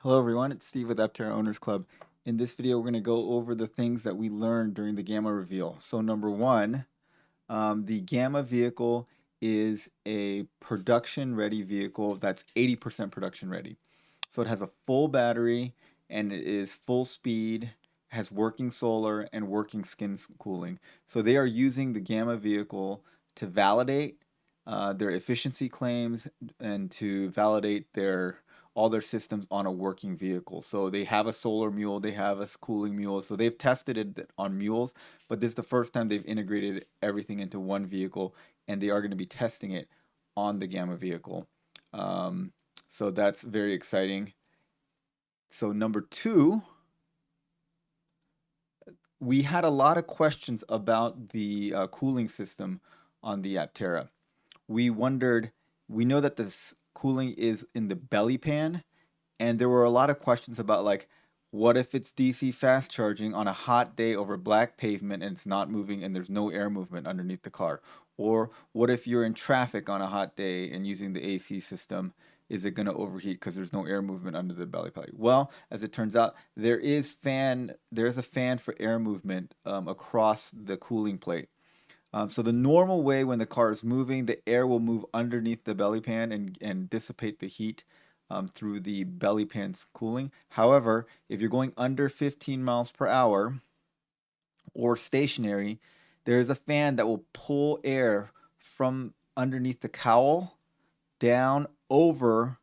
Hello everyone, it's Steve with Aptera Owners Club. In this video, we're going to go over the things that we learned during the Gamma reveal. So number one, the Gamma vehicle is a production-ready vehicle that's 80% production ready. So it has a full battery and it is full speed, has working solar and working skin cooling. So they are using the Gamma vehicle to validate their efficiency claims and to validate their all their systems on a working vehicle. So they have a solar mule, they have a cooling mule. So they've tested it on mules, but this is the first time they've integrated everything into one vehicle, and they are going to be testing it on the Gamma vehicle. So that's very exciting. So number two, we had a lot of questions about the cooling system on the Aptera. We wondered, we know that this cooling is in the belly pan, and there were a lot of questions about like, what if it's DC fast charging on a hot day over black pavement and it's not moving and there's no air movement underneath the car? Or what if you're in traffic on a hot day and using the AC system? Is it going to overheat because there's no air movement under the belly plate? Well, as it turns out, there's a fan for air movement across the cooling plate. So the normal way when the car is moving, the air will move underneath the belly pan and dissipate the heat through the belly pan's cooling. However, if you're going under 15 miles per hour or stationary, there is a fan that will pull air from underneath the cowl down over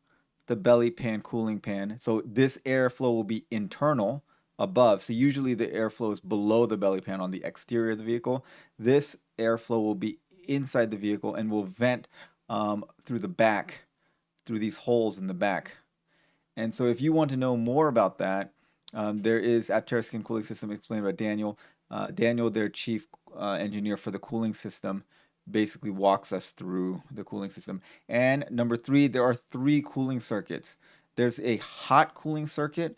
the belly pan cooling pan. So this airflow will be internal above. So usually the airflow is below the belly pan on the exterior of the vehicle. This airflow will be inside the vehicle and will vent through the back, through these holes in the back. And so if you want to know more about that, there is Aptera Skin Cooling System explained by Daniel. Daniel, their chief engineer for the cooling system, basically walks us through the cooling system. And number three, there are three cooling circuits. There's a hot cooling circuit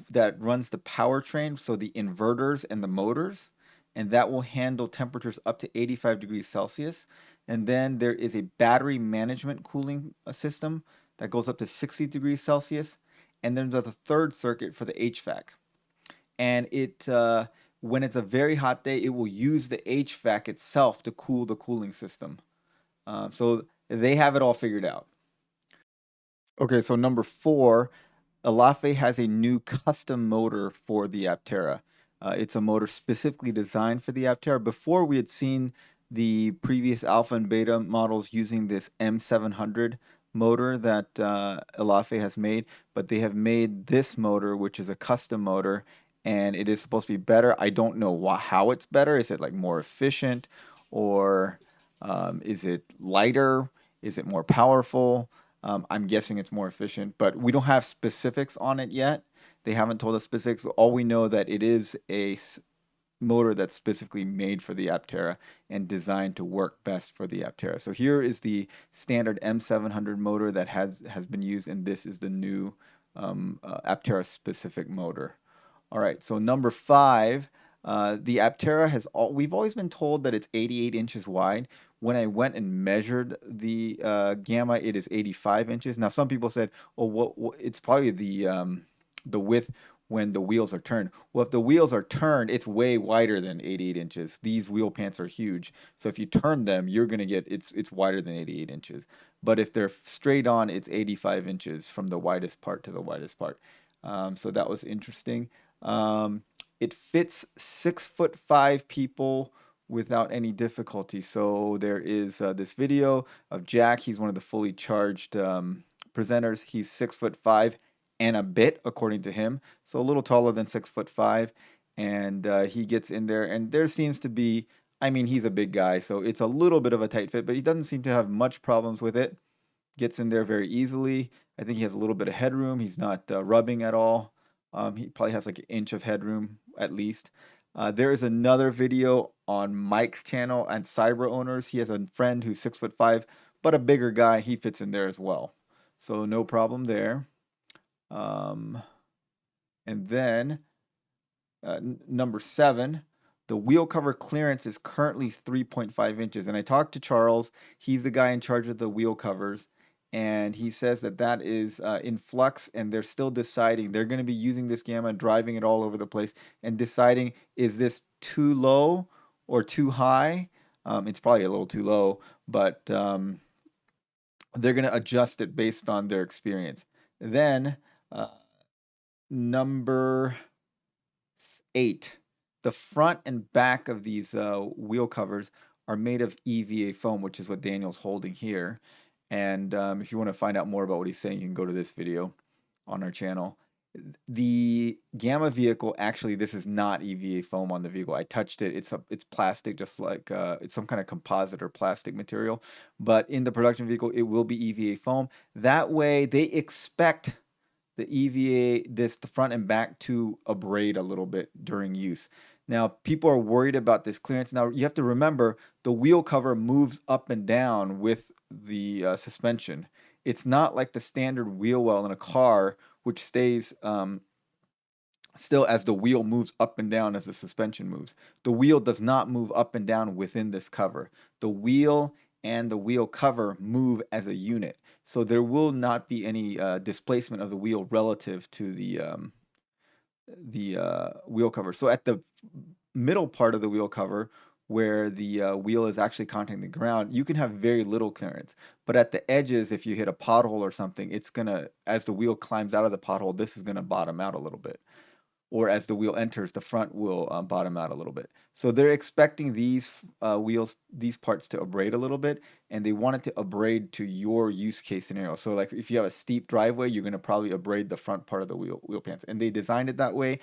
that runs the powertrain, so the inverters and the motors, and that will handle temperatures up to 85 degrees Celsius. And then there is a battery management cooling system that goes up to 60 degrees Celsius. And then there's a third circuit for the HVAC. And when it's a very hot day, it will use the HVAC itself to cool the cooling system. So they have it all figured out. Okay, so number four, Alafe has a new custom motor for the Aptera. It's a motor specifically designed for the Aptera. Before we had seen the previous alpha and beta models using this M700 motor that Alafe has made, but they have made this motor, which is a custom motor, and it is supposed to be better. I don't know how it's better. Is it like more efficient, or is it lighter? Is it more powerful? I'm guessing it's more efficient, but we don't have specifics on it yet. They haven't told us specifics. All we know that it is a motor that's specifically made for the Aptera and designed to work best for the Aptera. So here is the standard M700 motor that has been used, and this is the new Aptera specific motor. All right, so number five, the Aptera we've always been told that it's 88 inches wide. When I went and measured the Gamma, it is 85 inches. Now, some people said, oh, it's probably the width when the wheels are turned. Well, if the wheels are turned, it's way wider than 88 inches. These wheel pants are huge. So if you turn them, you're going to get, it's wider than 88 inches. But if they're straight on, it's 85 inches from the widest part to the widest part. So that was interesting. It fits 6'5" people without any difficulty. So there is this video of Jack. He's one of the fully charged presenters. He's 6'5" and a bit, according to him. So a little taller than 6'5", and he gets in there, and there seems to be. I mean, he's a big guy, so it's a little bit of a tight fit, but he doesn't seem to have much problems with it. Gets in there very easily. I think he has a little bit of headroom. He's not rubbing at all. He probably has like an inch of headroom at least. There is another video on Mike's channel and Cyber Owners. He has a friend who's 6'5", but a bigger guy. He fits in there as well. So no problem there. And then number seven, the wheel cover clearance is currently 3.5 inches. And I talked to Charles. He's the guy in charge of the wheel covers. and he says that that is in flux, and they're still deciding. They're going to be using this gamma, driving it all over the place, and deciding, is this too low or too high? It's probably a little too low, but they're going to adjust it based on their experience. Then uh, number 8, the front and back of these wheel covers are made of EVA foam, which is what Daniel's holding here. And if you want to find out more about what he's saying, you can go to this video on our channel. The Gamma vehicle, actually, this is not EVA foam on the vehicle. I touched it. It's plastic, just like it's some kind of composite or plastic material. But in the production vehicle, it will be EVA foam. That way, they expect the EVA, the front and back, to abrade a little bit during use. Now, people are worried about this clearance. Now, you have to remember the wheel cover moves up and down with the suspension. It's not like the standard wheel well in a car, which stays still as the wheel moves up and down as the suspension moves. The wheel does not move up and down within this cover. The wheel and the wheel cover move as a unit. So there will not be any displacement of the wheel relative to the wheel cover. So at the middle part of the wheel cover, where the wheel is actually contacting the ground, you can have very little clearance. But at the edges, if you hit a pothole or something, it's gonna, as the wheel climbs out of the pothole, this is gonna bottom out a little bit, or as the wheel enters, the front will bottom out a little bit. So they're expecting these these parts to abrade a little bit, and they want it to abrade to your use case scenario. So like if you have a steep driveway, you're going to probably abrade the front part of the wheel pans. And they designed it that way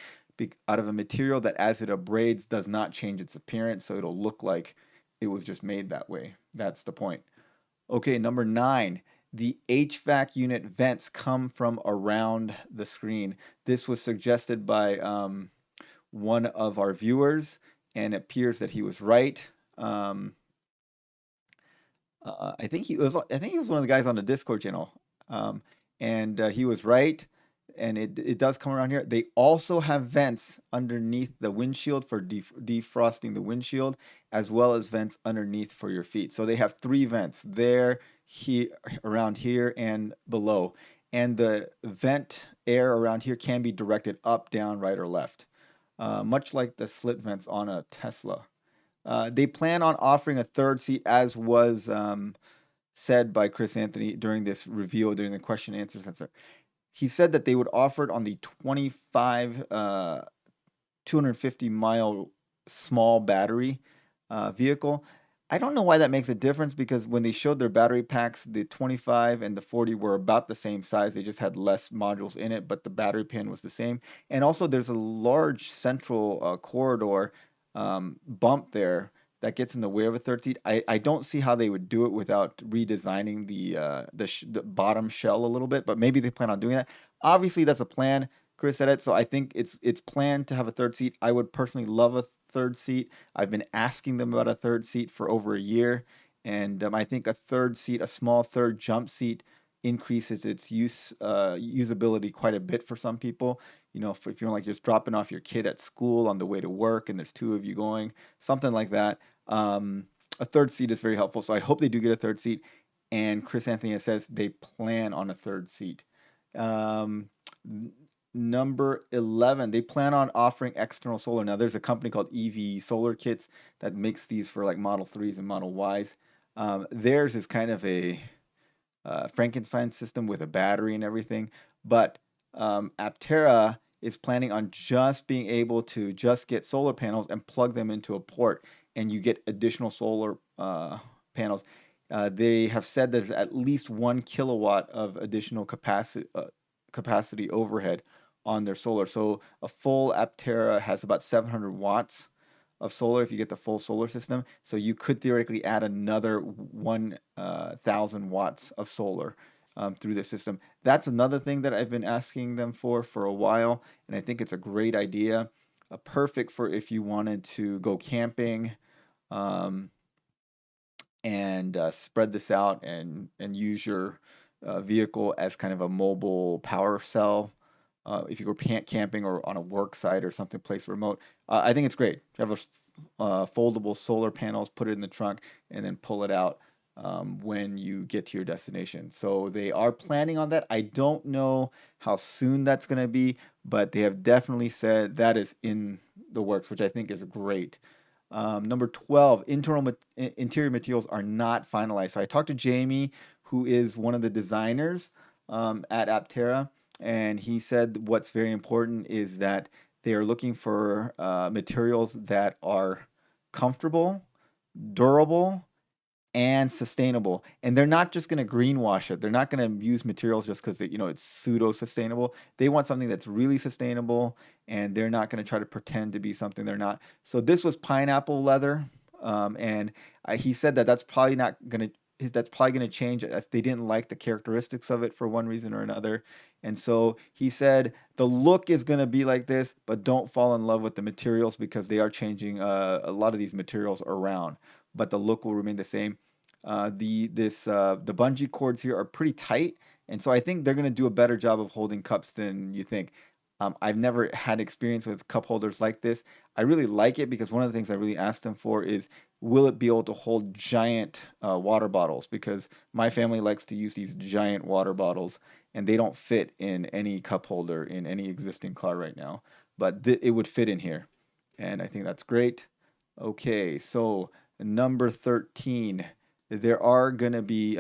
out of a material that as it abrades does not change its appearance, so it'll look like it was just made that way. That's the point. Okay, number 9, the HVAC unit vents come from around the screen. This was suggested by one of our viewers, and it appears that he was right. Um, I think he was. I think he was one of the guys on the Discord channel, um, and he was right. And it does come around here. They also have vents underneath the windshield for defrosting the windshield, as well as vents underneath for your feet. So they have 3 vents there, here, around here, and below. And the vent air around here can be directed up, down, right, or left, much like the slit vents on a Tesla. They plan on offering a third seat, as was said by Chris Anthony during this reveal, during the question and answer session. He said that they would offer it on the 25 250-mile small battery vehicle. I don't know why that makes a difference, because when they showed their battery packs, the 25 and the 40 were about the same size. They just had less modules in it, but the battery pan was the same. And also, there's a large central corridor bump there that gets in the way of a third seat. I don't see how they would do it without redesigning the bottom shell a little bit, but maybe they plan on doing that. Obviously, that's a plan. Chris said it, so I think it's planned to have a third seat. I would personally love a third seat. I've been asking them about a third seat for over a year, and I think a third seat, a small third jump seat, increases its usability quite a bit for some people. You know, if you're like just dropping off your kid at school on the way to work, and there's 2 of you going, something like that. A third seat is very helpful. So I hope they do get a third seat. And Chris Anthony says they plan on a third seat. Um, Number 11, they plan on offering external solar. Now, there's a company called EV Solar Kits that makes these for like Model 3s and Model Ys. Theirs is kind of a Frankenstein system with a battery and everything. But Aptera is planning on just being able to just get solar panels and plug them into a port, and you get additional solar panels. They have said that at least 1 kilowatt of additional capacity overhead on their solar. So a full Aptera has about 700 watts of solar if you get the full solar system. So you could theoretically add another 1,000 watts of solar through the system. That's another thing that I've been asking them for a while, and I think it's a great idea. Perfect for if you wanted to go camping, um, and spread this out and use your vehicle as kind of a mobile power cell. If you go camping or on a work site or something place remote, I think it's great. You have a foldable solar panels, put it in the trunk, and then pull it out. when you get to your destination. So they are planning on that. I don't know how soon that's going to be, but they have definitely said that is in the works, which I think is great. Number 12, interior materials are not finalized. So I talked to Jamie, who is one of the designers at Aptera, and he said what's very important is that they are looking for materials that are comfortable, durable, and sustainable. And they're not just going to greenwash it. They're not going to use materials just because it's pseudo sustainable. They want something that's really sustainable, and they're not going to try to pretend to be something they're not. So this was pineapple leather, and he said that that's probably going to change. They didn't like the characteristics of it for one reason or another. And so he said the look is going to be like this, but don't fall in love with the materials because they are changing a lot of these materials around, but the look will remain the same. The bungee cords here are pretty tight, and so I think they're going to do a better job of holding cups than you think. I've never had experience with cup holders like this. I really like it because one of the things I really asked them for is, will it be able to hold giant water bottles? Because my family likes to use these giant water bottles, and they don't fit in any cup holder in any existing car right now. But it would fit in here, and I think that's great. Okay, so number 13, there are going to be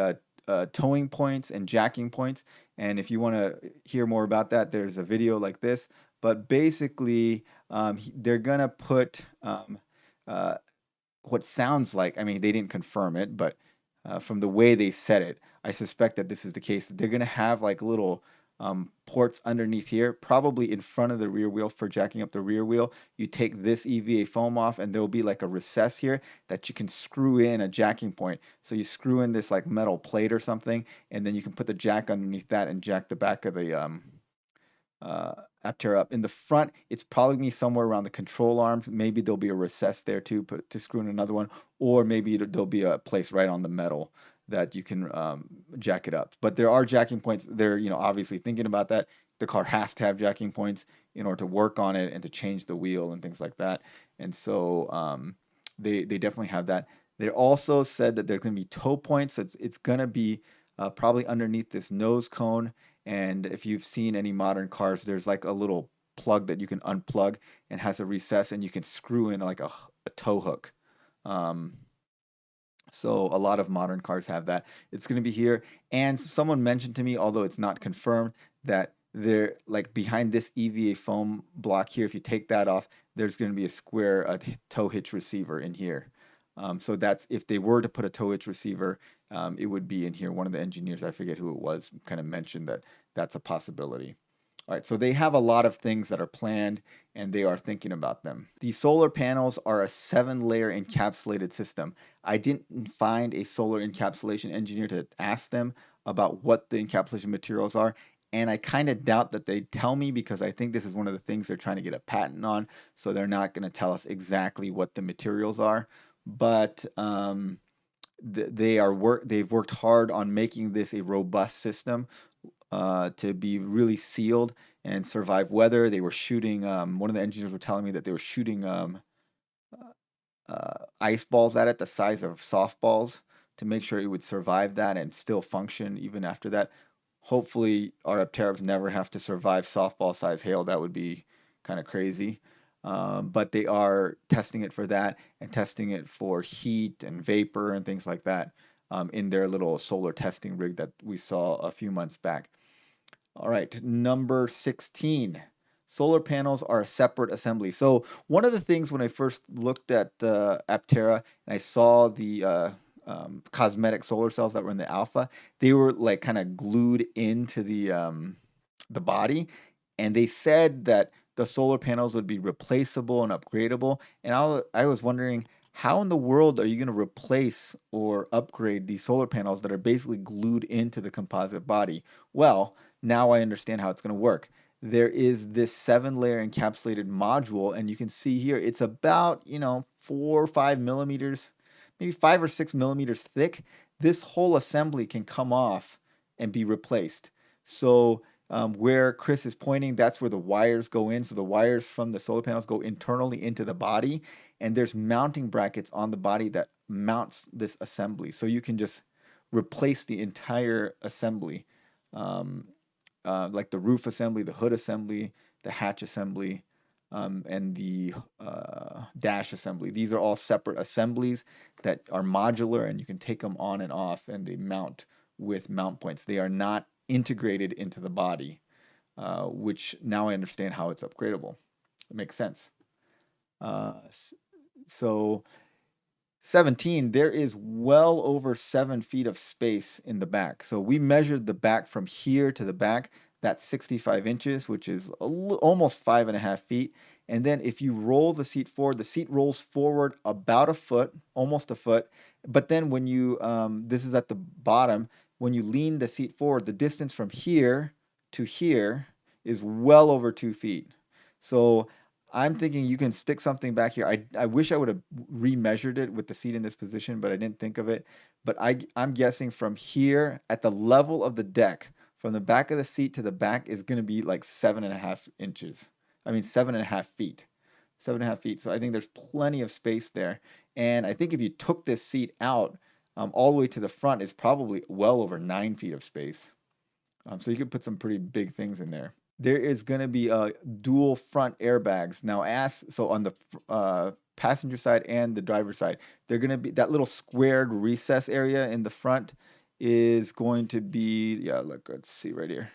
towing points and jacking points. And if you want to hear more about that, there's a video like this. But basically, they're going to put uh, what sounds like, I mean, they didn't confirm it, but from the way they said it, I suspect that this is the case. They're going to have like little ports underneath here, probably in front of the rear wheel for jacking up the rear wheel. You take this EVA foam off, and there'll be like a recess here that you can screw in a jacking point. So you screw in this like metal plate or something, and then you can put the jack underneath that and jack the back of the uh, Aptera up. In the front, it's probably gonna be somewhere around the control arms. Maybe there'll be a recess there too, to screw in another one, or maybe there'll be a place right on the metal that you can jack it up. But there are jacking points. They're obviously thinking about that. The car has to have jacking points in order to work on it and to change the wheel and things like that. And so they definitely have that. They also said that there's going to be toe points. So it's going to be probably underneath this nose cone, and if you've seen any modern cars, there's like a little plug that you can unplug and has a recess, and you can screw in like a tow hook. Um, so a lot of modern cars have that. It's going to be here. And someone mentioned to me, although it's not confirmed, that they're like behind this EVA foam block here. If you take that off, there's going to be a square tow hitch receiver in here. So that's if they were to put a tow hitch receiver, it would be in here. One of the engineers, I forget who it was, kind of mentioned that that's a possibility. All right, so they have a lot of things that are planned, and they are thinking about them. The solar panels are a 7-layer encapsulated system. I didn't find a solar encapsulation engineer to ask them about what the encapsulation materials are, and I kind of doubt that they tell me because I think this is one of the things they're trying to get a patent on, so they're not going to tell us exactly what the materials are. But they've worked hard on making this a robust system to be really sealed and survive weather. They were shooting. One of the engineers were telling me that they were shooting ice balls at it the size of softballs to make sure it would survive that and still function even after that. Hopefully, our Apteras never have to survive softball size hail. That would be kind of crazy. But they are testing it for that and testing it for heat and vapor and things like that in their little solar testing rig that we saw a few months back. All right, number 16. Solar panels are a separate assembly. So one of the things when I first looked at Aptera and I saw the cosmetic solar cells that were in the alpha, they were like kind of glued into the body, and they said that the solar panels would be replaceable and upgradable. And I was wondering, how in the world are you going to replace or upgrade these solar panels that are basically glued into the composite body? Well, now I understand how it's going to work. There is this 7-layer encapsulated module, and you can see here it's about 4 or 5 millimeters, maybe 5 or 6 millimeters thick. This whole assembly can come off and be replaced. So where Chris is pointing, that's where the wires go in. So the wires from the solar panels go internally into the body, and there's mounting brackets on the body that mounts this assembly. So you can just replace the entire assembly, um, like the roof assembly, the hood assembly, the hatch assembly, and the dash assembly. These are all separate assemblies that are modular, and you can take them on and off, and they mount with mount points. They are not integrated into the body, which now I understand how it's upgradable. It makes sense. Uh, so 17, there is well over 7 feet of space in the back. So we measured the back from here to the back. That's 65 inches, which is almost 5.5 feet. And then if you roll the seat forward, the seat rolls forward about a foot, almost a foot. But then when you, this is at the bottom, when you lean the seat forward, the distance from here to here is well over 2 feet. So I'm thinking you can stick something back here. I wish I would have remeasured it with the seat in this position, but I didn't think of it. But I'm guessing from here at the level of the deck, from the back of the seat to the back is going to be like 7.5 inches. I mean 7.5 feet. 7.5 feet. So I think there's plenty of space there. And I think if you took this seat out all the way to the front, is probably well over 9 feet of space. So you could put some pretty big things in there. There is going to be dual front airbags. Now, so on the passenger side and the driver's side, they're going to be that little squared recess area in the front is going to be, yeah, look, let's see right here.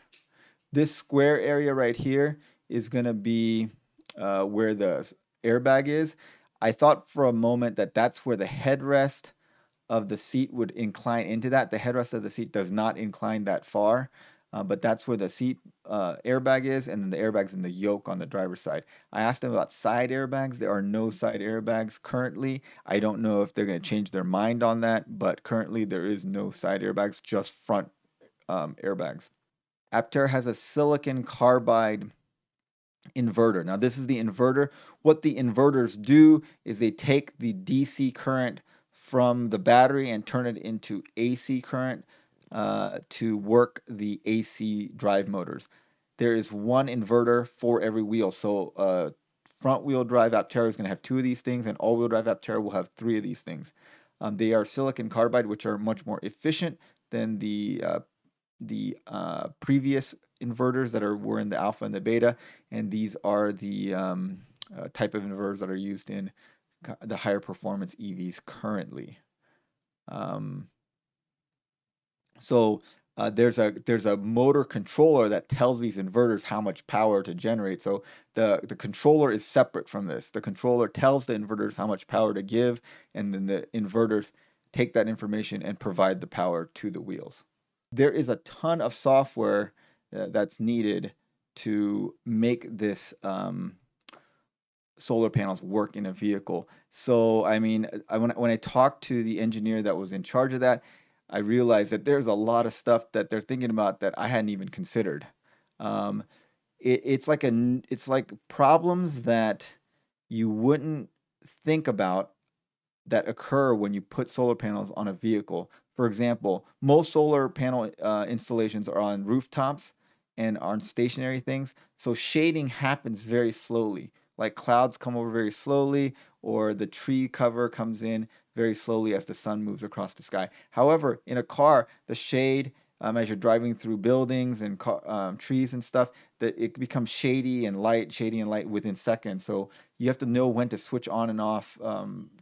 This square area right here is going to be where the airbag is. I thought for a moment that that's where the headrest of the seat would incline into that. The headrest of the seat does not incline that far, but that's where the seat airbag is, and then the airbag's in the yoke on the driver's side. I asked them about side airbags. There are no side airbags currently. I don't know if they're going to change their mind on that, but currently there is no side airbags, just front airbags. Aptera has a silicon carbide inverter. Now, this is the inverter. What the inverters do is they take the DC current from the battery and turn it into AC current to work the AC drive motors. There is one inverter for every wheel. So front wheel drive Aptera is going to have 2 of these things, and all wheel drive Aptera will have 3 of these things. They are silicon carbide, which are much more efficient than the previous inverters that were in the alpha and the beta, and these are the type of inverters that are used in the higher performance EVs currently. Um, so there's a motor controller that tells these inverters how much power to generate. So the controller is separate from this. The controller tells the inverters how much power to give, and then the inverters take that information and provide the power to the wheels. There is a ton of software that's needed to make this solar panels work in a vehicle. So, I mean, when I talked to the engineer that was in charge of that, I realized that there's a lot of stuff that they're thinking about that I hadn't even considered. Um, it's like problems that you wouldn't think about that occur when you put solar panels on a vehicle. For example, most solar panel installations are on rooftops and on stationary things, so shading happens very slowly. Like clouds come over very slowly, or the tree cover comes in very slowly as the sun moves across the sky. However, in a car, the shade, as you're driving through buildings and trees and stuff, that it becomes shady and light within seconds. So you have to know when to switch on and off,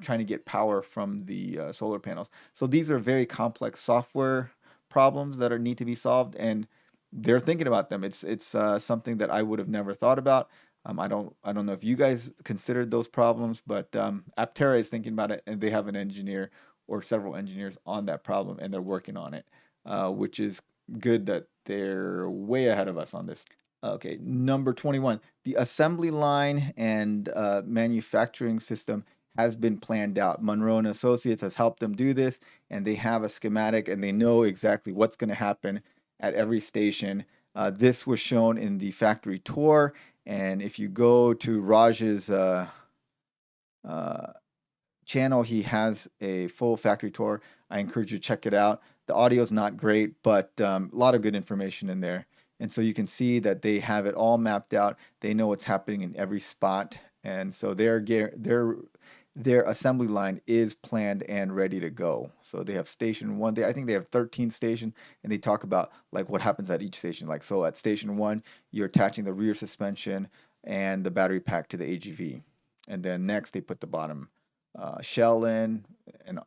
trying to get power from the solar panels. So these are very complex software problems that need to be solved, and they're thinking about them. It's something that I would have never thought about. I don't know if you guys considered those problems, but Aptera is thinking about it, and they have an engineer or several engineers on that problem, and they're working on it, which is good that they're way ahead of us on this. Okay, number 21. The assembly line and manufacturing system has been planned out. Munro and Associates has helped them do this, and they have a schematic and they know exactly what's going to happen at every station. This was shown in the factory tour, and if you go to Raj's uh, channel, he has a full factory tour. I encourage you to check it out. The audio is not great, but a lot of good information in there. And so you can see that they have it all mapped out. They know what's happening in every spot, and so their assembly line is planned and ready to go. So they have station one. I think they have 13 stations, and they talk about like what happens at each station. Like so, at station one, you're attaching the rear suspension and the battery pack to the AGV, and then next they put the bottom shell in,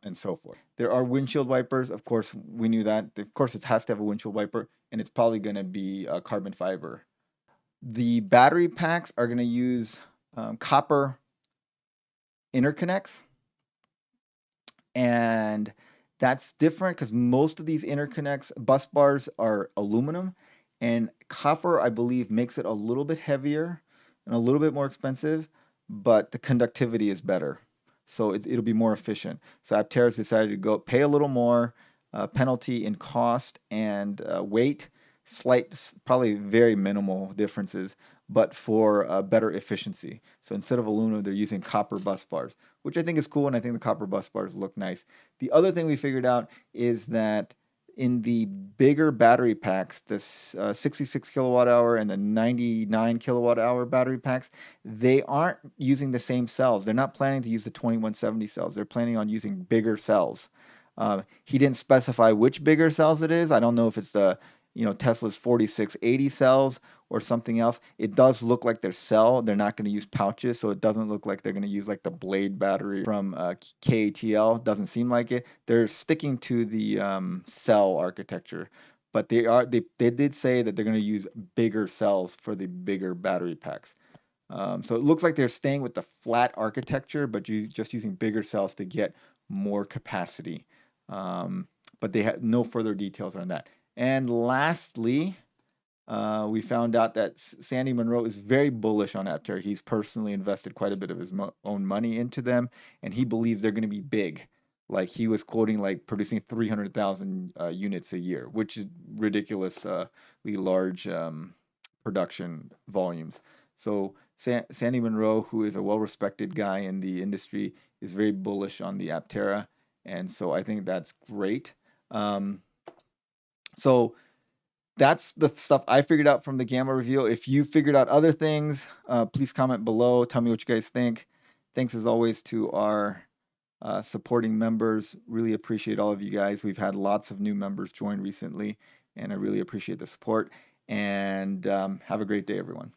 and so forth. There are windshield wipers. Of course, we knew that. Of course, it has to have a windshield wiper, and it's probably going to be carbon fiber. The battery packs are going to use copper interconnects, and that's different because most of these interconnects, bus bars are aluminum, and copper, I believe, makes it a little bit heavier and a little bit more expensive, but the conductivity is better. So it'll be more efficient. So Aptera's decided to go pay a little more, penalty in cost and weight, probably very minimal differences, but for better efficiency. So instead of aluminum, they're using copper bus bars, which I think is cool, and I think the copper bus bars look nice. The other thing we figured out is that in the bigger battery packs, the 66 kilowatt hour and the 99 kilowatt hour battery packs, they aren't using the same cells. They're not planning to use the 2170 cells. They're planning on using bigger cells. He didn't specify which bigger cells it is. I don't know if it's the Tesla's 4680 cells or something else. It does look like their cell. They're not going to use pouches, so it doesn't look like they're going to use like the Blade battery from KATL. Doesn't seem like it. They're sticking to the cell architecture, but they did say that they're going to use bigger cells for the bigger battery packs. So it looks like they're staying with the flat architecture, but just using bigger cells to get more capacity. Um, but they had no further details on that. And lastly, we found out that Sandy Munro is very bullish on Aptera. He's personally invested quite a bit of his own money into them, and he believes they're going to be big. Like he was quoting, like producing 300,000 units a year, which is ridiculously large production volumes. So Sandy Munro, who is a well-respected guy in the industry, is very bullish on the Aptera, and so I think that's great. Um, so that's the stuff I figured out from the Gamma reveal. If you figured out other things, please comment below. Tell me what you guys think. Thanks as always to our supporting members. Really appreciate all of you guys. We've had lots of new members join recently, and I really appreciate the support. And have a great day, everyone.